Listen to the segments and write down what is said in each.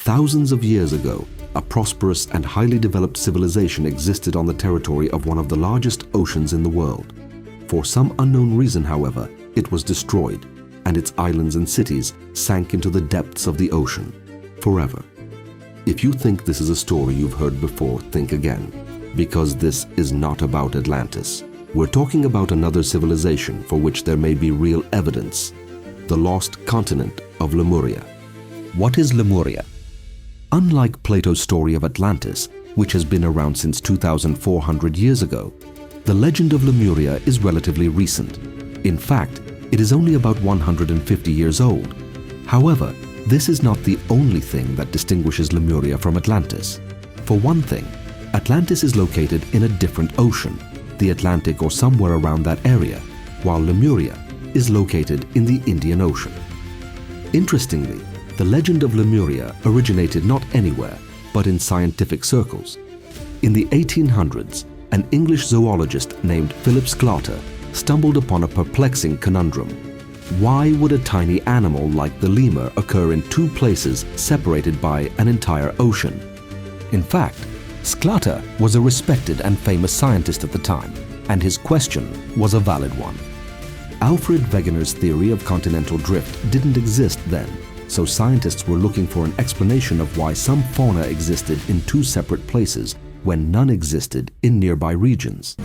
Thousands of years ago, a prosperous and highly developed civilization existed on the territory of one of the largest oceans in the world. For some unknown reason, however, it was destroyed, and its islands and cities sank into the depths of the ocean, forever. If you think this is a story you've heard before, think again, because this is not about Atlantis. We're talking about another civilization for which there may be real evidence, the lost continent of Lemuria. What is Lemuria? Unlike Plato's story of Atlantis, which has been around since 2,400 years ago, the legend of Lemuria is relatively recent. In fact, it is only about 150 years old. However, this is not the only thing that distinguishes Lemuria from Atlantis. For one thing, Atlantis is located in a different ocean, the Atlantic or somewhere around that area, while Lemuria is located in the Indian Ocean. Interestingly, the legend of Lemuria originated not anywhere, but in scientific circles. In the 1800s, an English zoologist named Philip Sclater stumbled upon a perplexing conundrum. Why would a tiny animal like the lemur occur in two places separated by an entire ocean? In fact, Sclater was a respected and famous scientist at the time, and his question was a valid one. Alfred Wegener's theory of continental drift didn't exist then, so scientists were looking for an explanation of why some fauna existed in two separate places when none existed in nearby regions.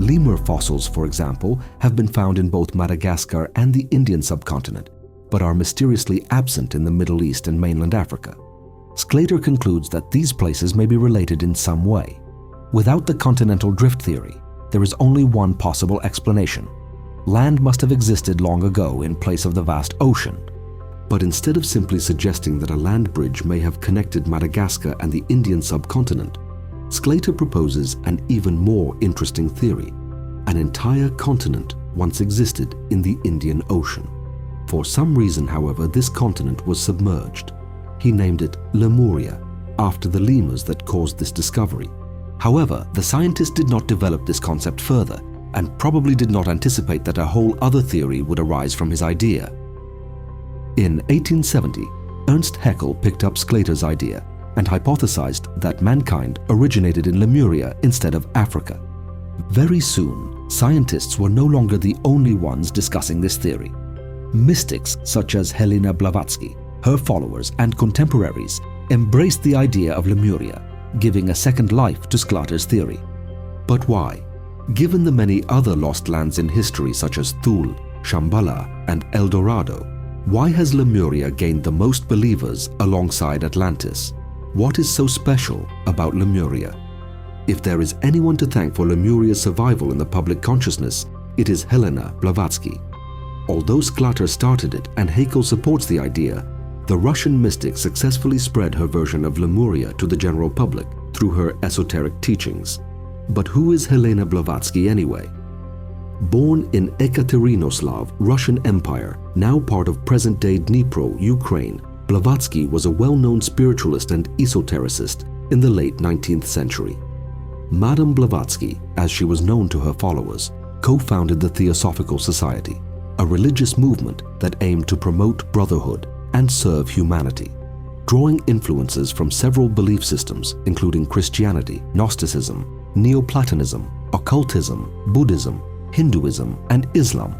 Lemur fossils, for example, have been found in both Madagascar and the Indian subcontinent, but are mysteriously absent in the Middle East and mainland Africa. Sclater concludes that these places may be related in some way. Without the continental drift theory, there is only one possible explanation. Land must have existed long ago in place of the vast ocean. But instead of simply suggesting that a land bridge may have connected Madagascar and the Indian subcontinent, Sclater proposes an even more interesting theory. An entire continent once existed in the Indian Ocean. For some reason, however, this continent was submerged. He named it Lemuria, after the lemurs that caused this discovery. However, the scientist did not develop this concept further, and probably did not anticipate that a whole other theory would arise from his idea. In 1870, Ernst Haeckel picked up Sclater's idea and hypothesized that mankind originated in Lemuria instead of Africa. Very soon, scientists were no longer the only ones discussing this theory. Mystics such as Helena Blavatsky, her followers and contemporaries embraced the idea of Lemuria, giving a second life to Sclater's theory. But why? Given the many other lost lands in history such as Thule, Shambhala and El Dorado, why has Lemuria gained the most believers alongside Atlantis? What is so special about Lemuria? If there is anyone to thank for Lemuria's survival in the public consciousness, it is Helena Blavatsky. Although Sclater started it and Haeckel supports the idea, the Russian mystic successfully spread her version of Lemuria to the general public through her esoteric teachings. But who is Helena Blavatsky anyway? Born in Ekaterinoslav, Russian Empire, now part of present-day Dnipro, Ukraine, Blavatsky was a well-known spiritualist and esotericist in the late 19th century. Madame Blavatsky, as she was known to her followers, co-founded the Theosophical Society, a religious movement that aimed to promote brotherhood and serve humanity. Drawing influences from several belief systems, including Christianity, Gnosticism, Neoplatonism, occultism, Buddhism, Hinduism, and Islam,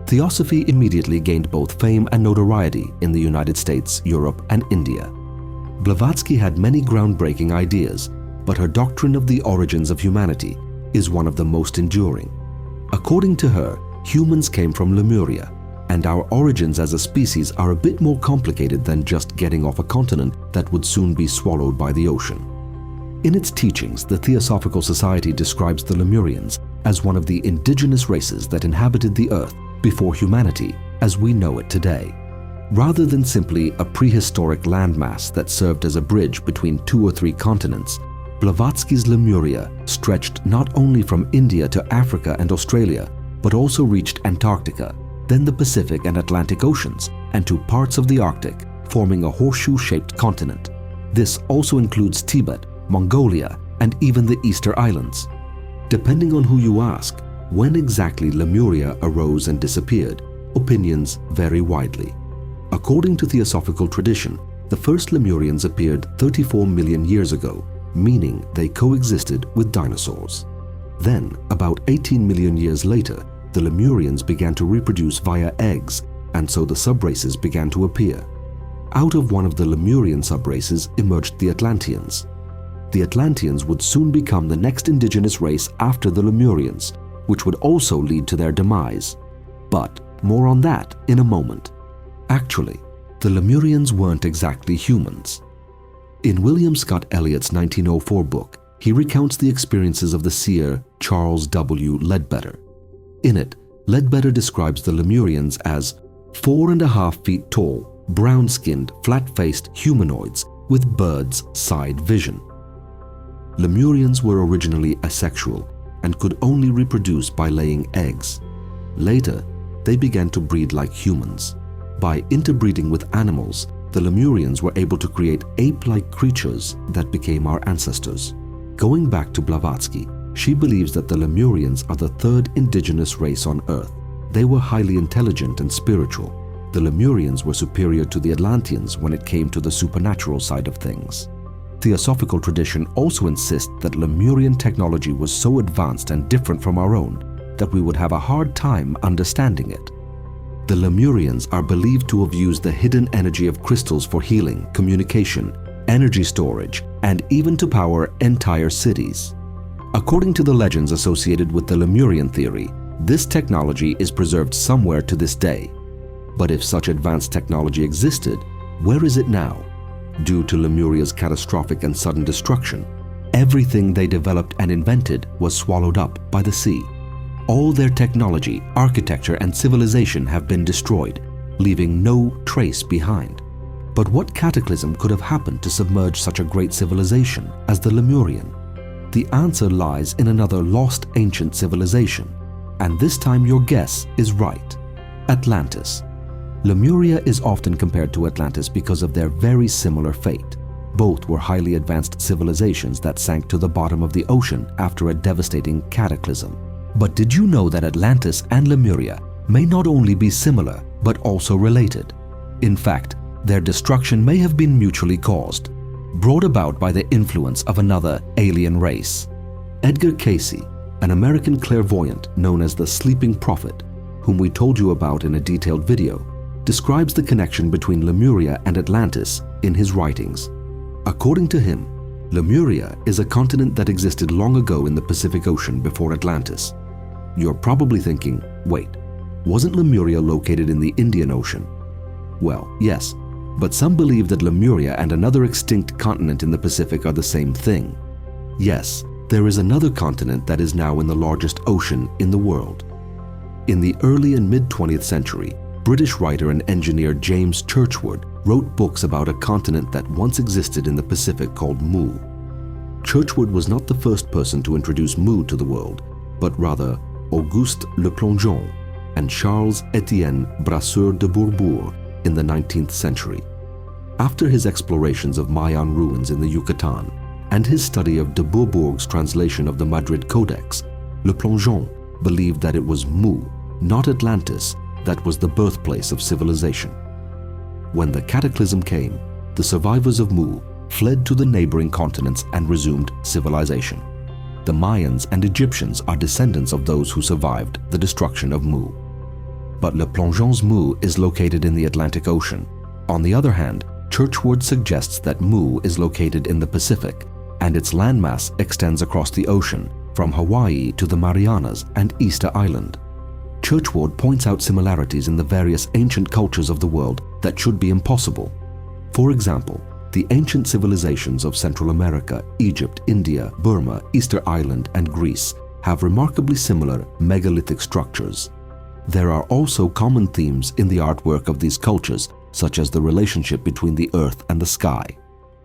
Theosophy immediately gained both fame and notoriety in the United States, Europe, and India. Blavatsky had many groundbreaking ideas, but her doctrine of the origins of humanity is one of the most enduring. According to her, humans came from Lemuria, and our origins as a species are a bit more complicated than just getting off a continent that would soon be swallowed by the ocean. In its teachings, the Theosophical Society describes the Lemurians as one of the indigenous races that inhabited the Earth before humanity as we know it today. Rather than simply a prehistoric landmass that served as a bridge between 2 or 3 continents, Blavatsky's Lemuria stretched not only from India to Africa and Australia, but also reached Antarctica, then the Pacific and Atlantic Oceans, and to parts of the Arctic, forming a horseshoe-shaped continent. This also includes Tibet, Mongolia, and even the Easter Islands. Depending on who you ask, when exactly Lemuria arose and disappeared, opinions vary widely. According to theosophical tradition, the first Lemurians appeared 34 million years ago, meaning they coexisted with dinosaurs. Then, about 18 million years later, the Lemurians began to reproduce via eggs, and so the subraces began to appear. Out of one of the Lemurian subraces emerged the Atlanteans. The Atlanteans would soon become the next indigenous race after the Lemurians, which would also lead to their demise. But more on that in a moment. Actually, the Lemurians weren't exactly humans. In William Scott Elliott's 1904 book, he recounts the experiences of the seer Charles W. Leadbetter. In it, Leadbetter describes the Lemurians as 4.5 feet tall, brown-skinned, flat-faced humanoids with bird's side vision. Lemurians were originally asexual and could only reproduce by laying eggs. Later, they began to breed like humans. By interbreeding with animals, the Lemurians were able to create ape-like creatures that became our ancestors. Going back to Blavatsky, she believes that the Lemurians are the third indigenous race on Earth. They were highly intelligent and spiritual. The Lemurians were superior to the Atlanteans when it came to the supernatural side of things. Theosophical tradition also insists that Lemurian technology was so advanced and different from our own that we would have a hard time understanding it. The Lemurians are believed to have used the hidden energy of crystals for healing, communication, energy storage, and even to power entire cities. According to the legends associated with the Lemurian theory, this technology is preserved somewhere to this day. But if such advanced technology existed, where is it now? Due to Lemuria's catastrophic and sudden destruction, everything they developed and invented was swallowed up by the sea. All their technology, architecture, and civilization have been destroyed, leaving no trace behind. But what cataclysm could have happened to submerge such a great civilization as the Lemurian? The answer lies in another lost ancient civilization, and this time your guess is right: Atlantis. Lemuria is often compared to Atlantis because of their very similar fate. Both were highly advanced civilizations that sank to the bottom of the ocean after a devastating cataclysm. But did you know that Atlantis and Lemuria may not only be similar, but also related? In fact, their destruction may have been mutually caused, brought about by the influence of another alien race. Edgar Cayce, an American clairvoyant known as the Sleeping Prophet, whom we told you about in a detailed video, describes the connection between Lemuria and Atlantis in his writings. According to him, Lemuria is a continent that existed long ago in the Pacific Ocean before Atlantis. You're probably thinking, wait, wasn't Lemuria located in the Indian Ocean? Well, yes, but some believe that Lemuria and another extinct continent in the Pacific are the same thing. Yes, there is another continent that is now in the largest ocean in the world. In the early and mid-20th century, British writer and engineer James Churchward wrote books about a continent that once existed in the Pacific called Mu. Churchward was not the first person to introduce Mu to the world, but rather Auguste Le Plongeon and Charles-Étienne Brasseur de Bourbourg in the 19th century. After his explorations of Mayan ruins in the Yucatan and his study of de Bourbourg's translation of the Madrid Codex, Le Plongeon believed that it was Mu, not Atlantis, that was the birthplace of civilization. When the cataclysm came, the survivors of Mu fled to the neighboring continents and resumed civilization. The Mayans and Egyptians are descendants of those who survived the destruction of Mu. But Le Plongeon's Mu is located in the Atlantic Ocean. On the other hand, Churchward suggests that Mu is located in the Pacific, and its landmass extends across the ocean from Hawaii to the Marianas and Easter Island. Churchward points out similarities in the various ancient cultures of the world that should be impossible. For example, the ancient civilizations of Central America, Egypt, India, Burma, Easter Island, and Greece have remarkably similar megalithic structures. There are also common themes in the artwork of these cultures, such as the relationship between the earth and the sky.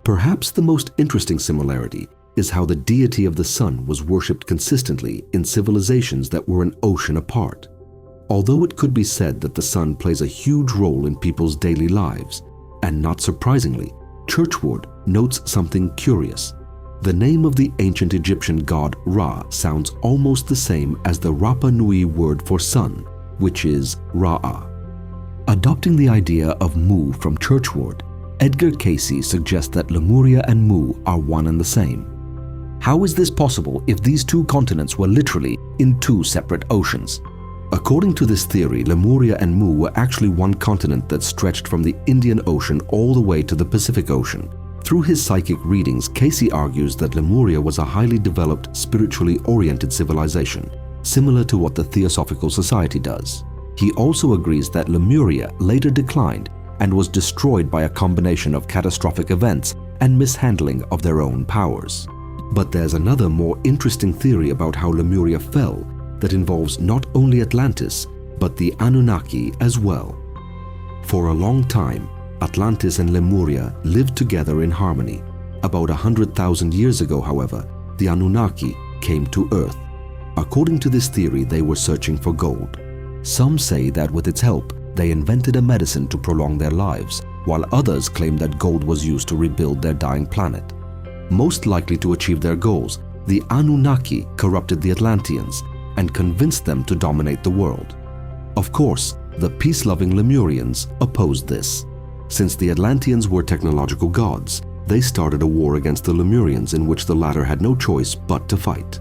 Perhaps the most interesting similarity is how the deity of the sun was worshipped consistently in civilizations that were an ocean apart. Although it could be said that the sun plays a huge role in people's daily lives, and not surprisingly, Churchward notes something curious. The name of the ancient Egyptian god Ra sounds almost the same as the Rapa Nui word for sun, which is Ra'a. Adopting the idea of Mu from Churchward, Edgar Cayce suggests that Lemuria and Mu are one and the same. How is this possible if these two continents were literally in two separate oceans? According to this theory, Lemuria and Mu were actually one continent that stretched from the Indian Ocean all the way to the Pacific Ocean. Through his psychic readings, Cayce argues that Lemuria was a highly developed, spiritually oriented civilization, similar to what the Theosophical Society does. He also agrees that Lemuria later declined and was destroyed by a combination of catastrophic events and mishandling of their own powers. But there's another more interesting theory about how Lemuria fell that involves not only Atlantis, but the Anunnaki as well. For a long time, Atlantis and Lemuria lived together in harmony. About 100,000 years ago, however, the Anunnaki came to Earth. According to this theory, they were searching for gold. Some say that with its help, they invented a medicine to prolong their lives, while others claim that gold was used to rebuild their dying planet. Most likely to achieve their goals, the Anunnaki corrupted the Atlanteans and convinced them to dominate the world. Of course, the peace-loving Lemurians opposed this. Since the Atlanteans were technological gods, they started a war against the Lemurians in which the latter had no choice but to fight.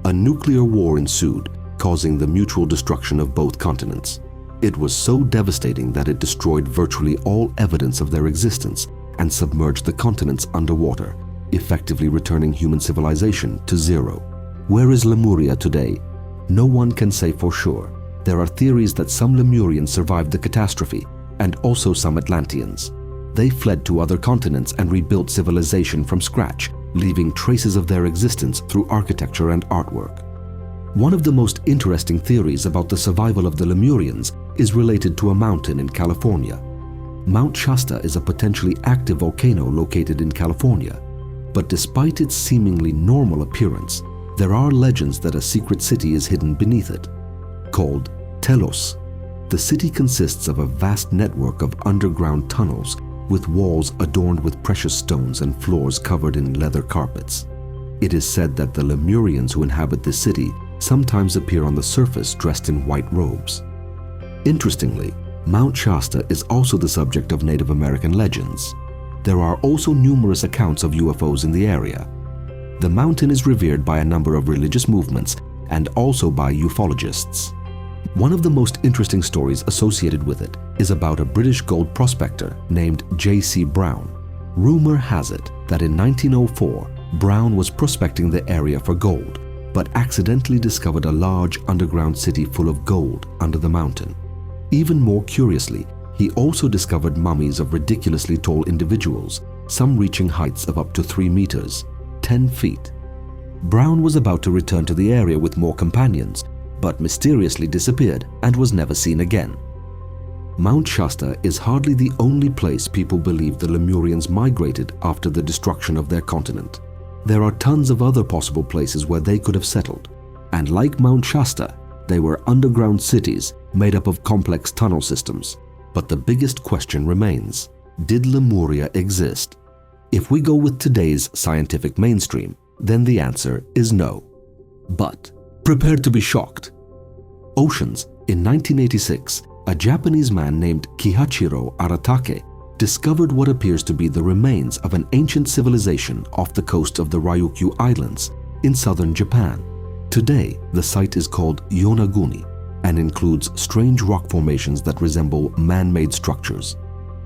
A nuclear war ensued, causing the mutual destruction of both continents. It was so devastating that it destroyed virtually all evidence of their existence and submerged the continents underwater, effectively returning human civilization to zero. Where is Lemuria today? No one can say for sure. There are theories that some Lemurians survived the catastrophe, and also some Atlanteans. They fled to other continents and rebuilt civilization from scratch, leaving traces of their existence through architecture and artwork. One of the most interesting theories about the survival of the Lemurians is related to a mountain in California. Mount Shasta is a potentially active volcano located in California, but despite its seemingly normal appearance, there are legends that a secret city is hidden beneath it. Called Telos, the city consists of a vast network of underground tunnels with walls adorned with precious stones and floors covered in leather carpets. It is said that the Lemurians who inhabit this city sometimes appear on the surface dressed in white robes. Interestingly, Mount Shasta is also the subject of Native American legends. There are also numerous accounts of UFOs in the area. The mountain is revered by a number of religious movements and also by ufologists. One of the most interesting stories associated with it is about a British gold prospector named J.C. Brown. Rumor has it that in 1904, Brown was prospecting the area for gold, but accidentally discovered a large underground city full of gold under the mountain. Even more curiously, he also discovered mummies of ridiculously tall individuals, some reaching heights of up to 3 meters, 10 feet. Brown was about to return to the area with more companions, but mysteriously disappeared and was never seen again. Mount Shasta is hardly the only place people believe the Lemurians migrated after the destruction of their continent. There are tons of other possible places where they could have settled, and like Mount Shasta, they were underground cities made up of complex tunnel systems. But the biggest question remains: did Lemuria exist? If we go with today's scientific mainstream, then the answer is no. But prepare to be shocked. Oceans, in 1986, a Japanese man named Kihachiro Aratake discovered what appears to be the remains of an ancient civilization off the coast of the Ryukyu Islands in southern Japan. Today, the site is called Yonaguni and includes strange rock formations that resemble man-made structures.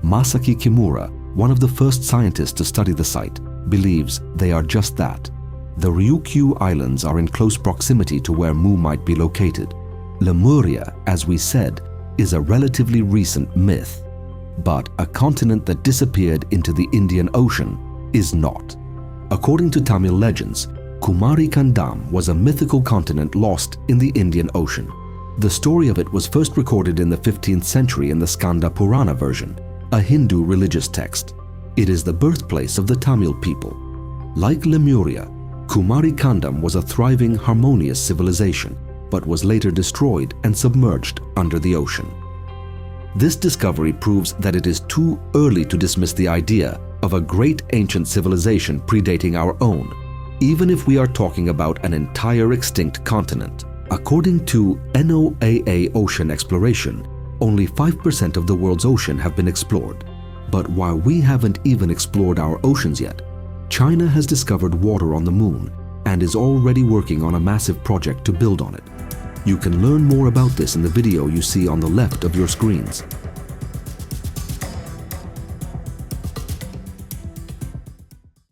Masaki Kimura, one of the first scientists to study the site, believes they are just that. The Ryukyu Islands are in close proximity to where Mu might be located. Lemuria, as we said, is a relatively recent myth, but a continent that disappeared into the Indian Ocean is not. According to Tamil legends, Kumarikandam was a mythical continent lost in the Indian Ocean. The story of it was first recorded in the 15th century in the Skanda Purana version, a Hindu religious text. It is the birthplace of the Tamil people. Like Lemuria, Kumarikandam was a thriving, harmonious civilization, but was later destroyed and submerged under the ocean. This discovery proves that it is too early to dismiss the idea of a great ancient civilization predating our own, even if we are talking about an entire extinct continent. According to NOAA Ocean Exploration, Only 5% of the world's ocean have been explored. But while we haven't even explored our oceans yet, China has discovered water on the moon and is already working on a massive project to build on it. You can learn more about this in the video you see on the left of your screens.